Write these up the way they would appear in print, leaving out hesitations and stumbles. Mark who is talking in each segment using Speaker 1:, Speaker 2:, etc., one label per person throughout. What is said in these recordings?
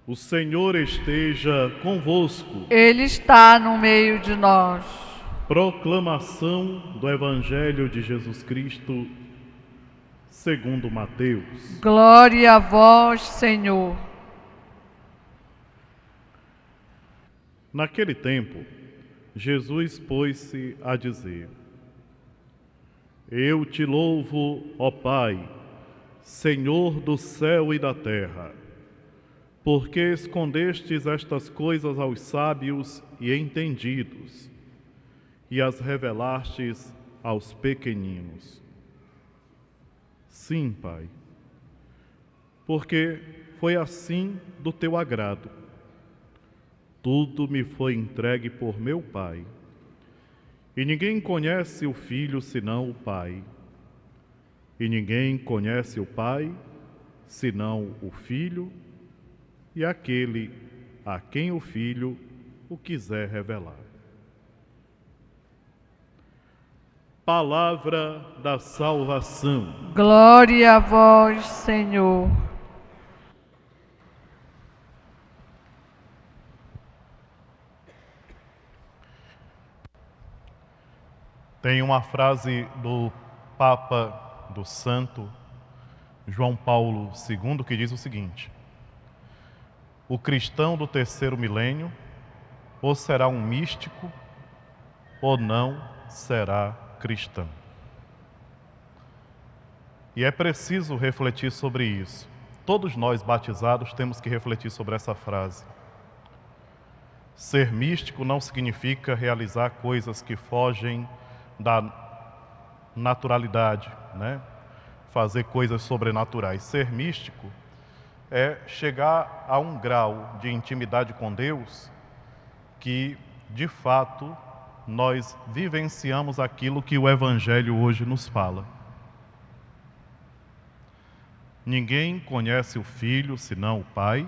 Speaker 1: O Senhor esteja convosco.
Speaker 2: Ele está no meio de nós.
Speaker 1: Proclamação do Evangelho de Jesus Cristo, segundo Mateus.
Speaker 2: Glória a vós, Senhor.
Speaker 1: Naquele tempo, Jesus pôs-se a dizer: Eu te louvo, ó Pai, Senhor do céu e da terra, porque escondestes estas coisas aos sábios e entendidos, e as revelastes aos pequeninos. Sim, Pai, porque foi assim do teu agrado. Tudo me foi entregue por meu Pai, e ninguém conhece o Filho senão o Pai, e ninguém conhece o Pai senão o Filho e aquele a quem o Filho o quiser revelar. Palavra da salvação.
Speaker 2: Glória a vós, Senhor.
Speaker 1: Tem uma frase do Papa, do Santo João Paulo II, que diz o seguinte: o cristão do terceiro milênio ou será um místico ou não será cristão. E é preciso refletir sobre isso. Todos nós batizados temos que refletir sobre essa frase. Ser místico não significa realizar coisas que fogem da naturalidade, né? Fazer coisas sobrenaturais. Ser místico é chegar a um grau de intimidade com Deus que, de fato, nós vivenciamos aquilo que o Evangelho hoje nos fala. Ninguém conhece o Filho senão o Pai,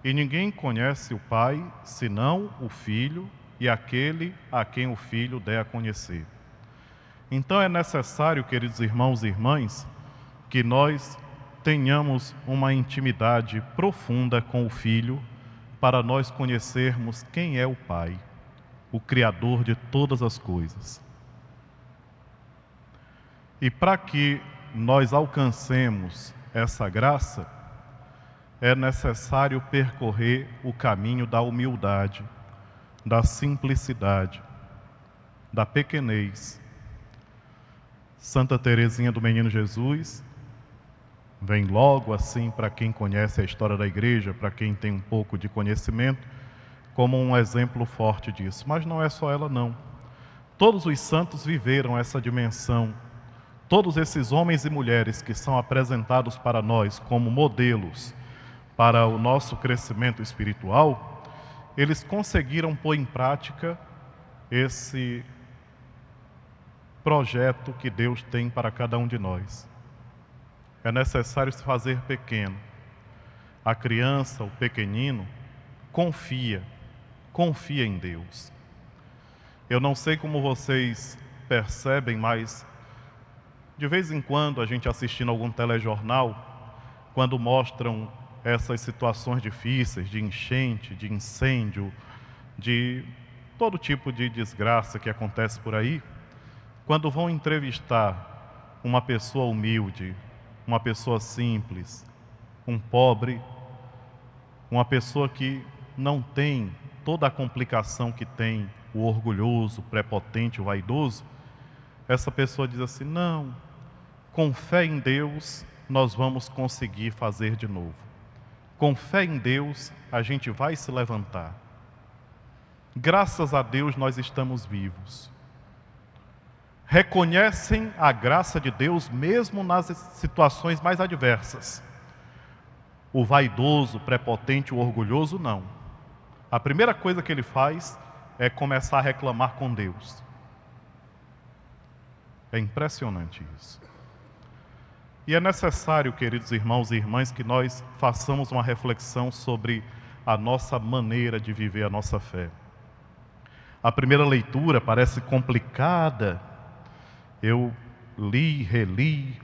Speaker 1: e ninguém conhece o Pai senão o Filho e aquele a quem o Filho der a conhecer. Então é necessário, queridos irmãos e irmãs, que nós tenhamos uma intimidade profunda com o Filho para nós conhecermos quem é o Pai, o Criador de todas as coisas. E para que nós alcancemos essa graça, é necessário percorrer o caminho da humildade, da simplicidade, da pequenez. Santa Teresinha do Menino Jesus vem logo assim para quem conhece a história da igreja, para quem tem um pouco de conhecimento, como um exemplo forte disso. Mas não é só ela não. Todos os santos viveram essa dimensão. Todos esses homens e mulheres que são apresentados para nós como modelos para o nosso crescimento espiritual, eles conseguiram pôr em prática esse projeto que Deus tem para cada um de nós. É necessário se fazer pequeno. A criança, o pequenino, confia em Deus. Eu não sei como vocês percebem, mas de vez em quando a gente assistindo algum telejornal, quando mostram essas situações difíceis de enchente, de incêndio, de todo tipo de desgraça que acontece por aí, quando vão entrevistar uma pessoa humilde, uma pessoa simples, um pobre, uma pessoa que não tem toda a complicação que tem o orgulhoso, prepotente, o vaidoso, essa pessoa diz assim: não, com fé em Deus nós vamos conseguir fazer de novo. Com fé em Deus a gente vai se levantar. Graças a Deus nós estamos vivos. Reconhecem a graça de Deus mesmo nas situações mais adversas. O vaidoso, o prepotente, o orgulhoso, não. A primeira coisa que ele faz é começar a reclamar com Deus. É impressionante isso. E é necessário, queridos irmãos e irmãs, que nós façamos uma reflexão sobre a nossa maneira de viver a nossa fé. A primeira leitura parece complicada. Eu li, reli,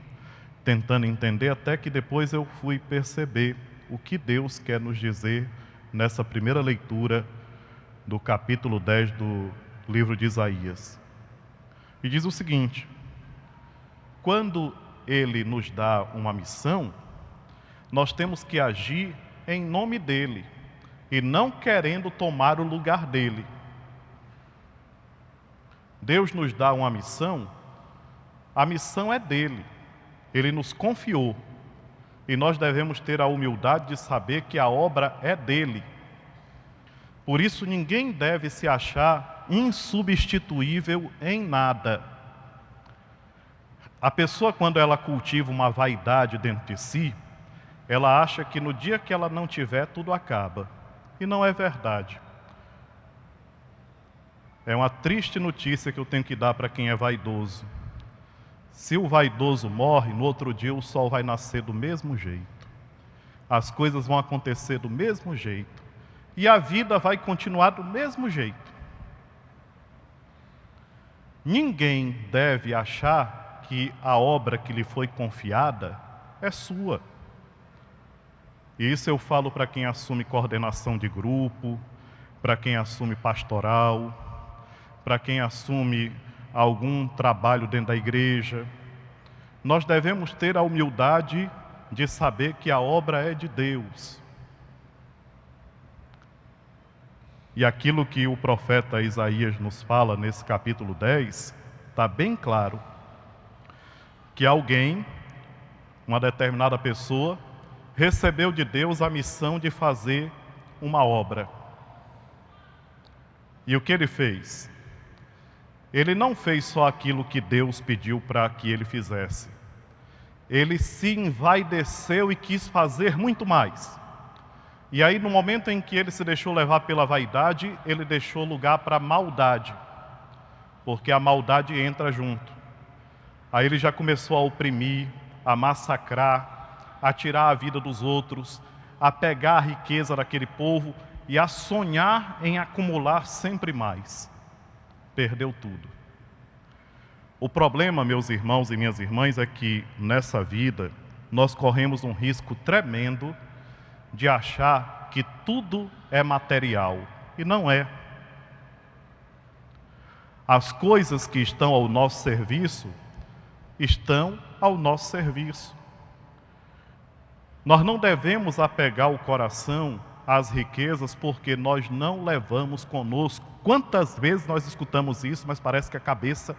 Speaker 1: tentando entender, até que depois eu fui perceber o que Deus quer nos dizer nessa primeira leitura do capítulo 10 do livro de Isaías. E diz o seguinte: quando Ele nos dá uma missão, nós temos que agir em nome dEle e não querendo tomar o lugar dEle. Deus nos dá uma missão, a missão é dEle, Ele nos confiou. E nós devemos ter a humildade de saber que a obra é dEle. Por isso, ninguém deve se achar insubstituível em nada. A pessoa, quando ela cultiva uma vaidade dentro de si, ela acha que no dia que ela não tiver, tudo acaba. E não é verdade. É uma triste notícia que eu tenho que dar para quem é vaidoso. Se o vaidoso morre, no outro dia o sol vai nascer do mesmo jeito. As coisas vão acontecer do mesmo jeito. E a vida vai continuar do mesmo jeito. Ninguém deve achar que a obra que lhe foi confiada é sua. E isso eu falo para quem assume coordenação de grupo, para quem assume pastoral, para quem assume algum trabalho dentro da igreja. Nós devemos ter a humildade de saber que a obra é de Deus. E aquilo que o profeta Isaías nos fala nesse capítulo 10, está bem claro. Que alguém, uma determinada pessoa, recebeu de Deus a missão de fazer uma obra. E o que ele fez? Ele não fez só aquilo que Deus pediu para que ele fizesse. Ele se envaideceu e quis fazer muito mais. E aí, no momento em que ele se deixou levar pela vaidade, ele deixou lugar para a maldade, porque a maldade entra junto. Aí ele já começou a oprimir, a massacrar, a tirar a vida dos outros, a pegar a riqueza daquele povo e a sonhar em acumular sempre mais. Perdeu tudo. O problema, meus irmãos e minhas irmãs, é que nessa vida nós corremos um risco tremendo de achar que tudo é material, e não é. As coisas que estão ao nosso serviço estão ao nosso serviço. Nós não devemos apegar o coração às riquezas porque nós não levamos conosco. Quantas vezes nós escutamos isso, mas parece que a cabeça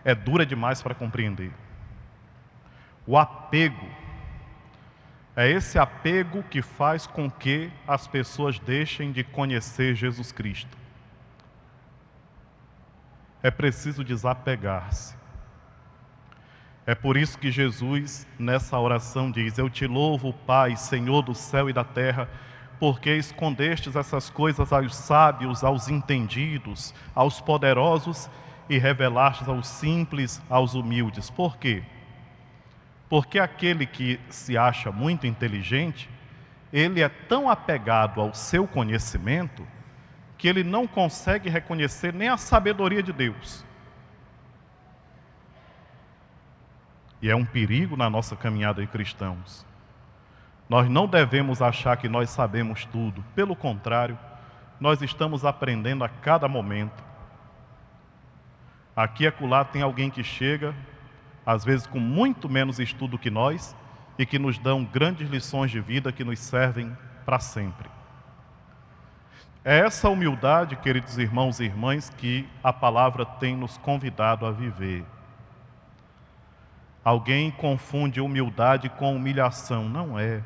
Speaker 1: é dura demais para compreender. O apego é esse apego que faz com que as pessoas deixem de conhecer Jesus Cristo. É preciso desapegar-se. É por isso que Jesus, nessa oração, diz: eu te louvo, Pai, Senhor do céu e da terra, porque escondestes essas coisas aos sábios, aos entendidos, aos poderosos e revelastes aos simples, aos humildes. Por quê? Porque aquele que se acha muito inteligente, ele é tão apegado ao seu conhecimento que ele não consegue reconhecer nem a sabedoria de Deus. E é um perigo na nossa caminhada de cristãos. Nós não devemos achar que nós sabemos tudo. Pelo contrário, nós estamos aprendendo a cada momento. Aqui e acolá tem alguém que chega, às vezes com muito menos estudo que nós, e que nos dão grandes lições de vida que nos servem para sempre. É essa humildade, queridos irmãos e irmãs, que a palavra tem nos convidado a viver. Alguém confunde humildade com humilhação. Não é.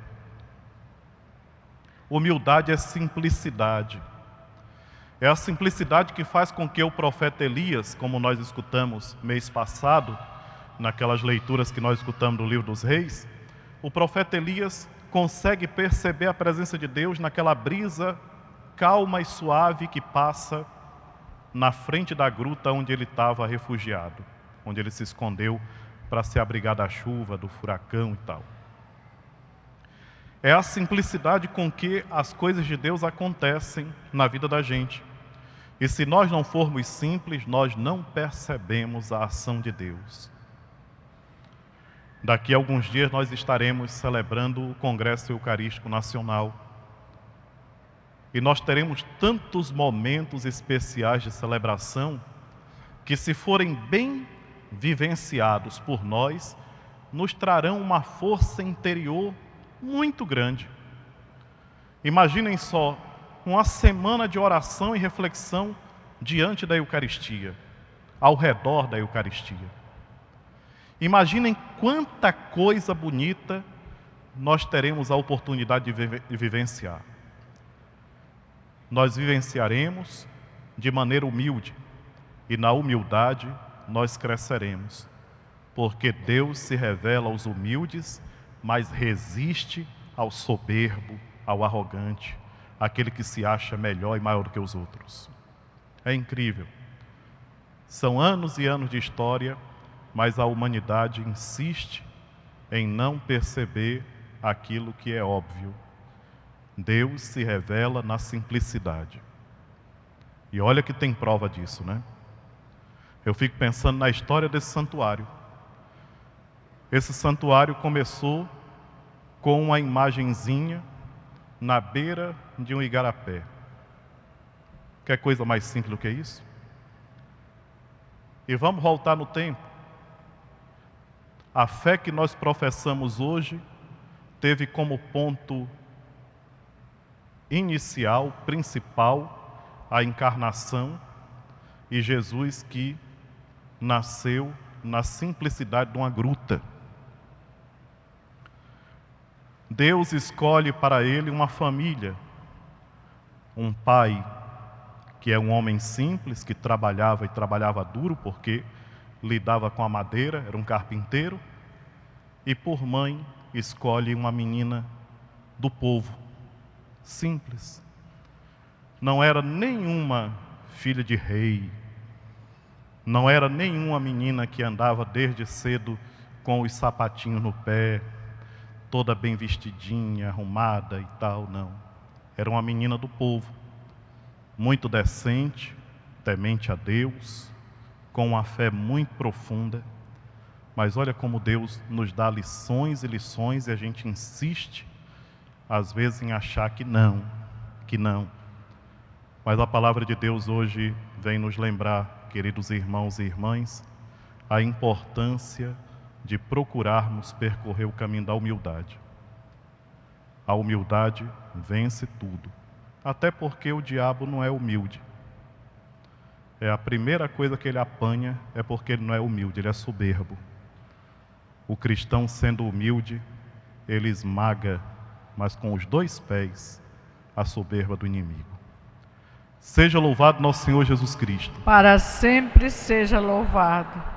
Speaker 1: Humildade é simplicidade. É a simplicidade que faz com que o profeta Elias, como nós escutamos mês passado, naquelas leituras que nós escutamos do livro dos Reis, o profeta Elias consegue perceber a presença de Deus naquela brisa calma e suave que passa na frente da gruta onde ele estava refugiado, onde ele se escondeu para se abrigar da chuva, do furacão e tal. É a simplicidade com que as coisas de Deus acontecem na vida da gente. E se nós não formos simples, nós não percebemos a ação de Deus. Daqui a alguns dias nós estaremos celebrando o Congresso Eucarístico Nacional. E nós teremos tantos momentos especiais de celebração que, se forem bem vivenciados por nós, nos trarão uma força interior muito grande. Imaginem só, uma semana de oração e reflexão diante da Eucaristia, ao redor da Eucaristia. Imaginem quanta coisa bonita nós teremos a oportunidade de vivenciar. Nós vivenciaremos de maneira humilde, e na humildade nós cresceremos, porque Deus se revela aos humildes, mas resiste ao soberbo, ao arrogante, àquele que se acha melhor e maior do que os outros. É incrível. São anos e anos de história, mas a humanidade insiste em não perceber aquilo que é óbvio. Deus se revela na simplicidade. E olha que tem prova disso, né? Eu fico pensando na história desse santuário. Esse santuário começou com uma imagenzinha na beira de um igarapé. Quer coisa mais simples do que isso? E vamos voltar no tempo. A fé que nós professamos hoje teve como ponto inicial, principal, a encarnação, e Jesus que nasceu na simplicidade de uma gruta. Deus escolhe para ele uma família, um pai que é um homem simples, que trabalhava e trabalhava duro porque lidava com a madeira, era um carpinteiro, e por mãe escolhe uma menina do povo, simples. Não era nenhuma filha de rei, não era nenhuma menina que andava desde cedo com os sapatinhos no pé, toda bem vestidinha, arrumada e tal, não. Era uma menina do povo, muito decente, temente a Deus, com uma fé muito profunda. Mas olha como Deus nos dá lições e lições, e a gente insiste, às vezes, em achar que não. Mas a palavra de Deus hoje vem nos lembrar, queridos irmãos e irmãs, a importância de procurarmos percorrer o caminho da humildade. A humildade vence tudo, até porque o diabo não é humilde. É a primeira coisa que ele apanha, é porque ele não é humilde, ele é soberbo. O cristão, sendo humilde, ele esmaga, mas com os 2 pés, a soberba do inimigo. Seja louvado nosso Senhor Jesus Cristo.
Speaker 2: Para sempre seja louvado.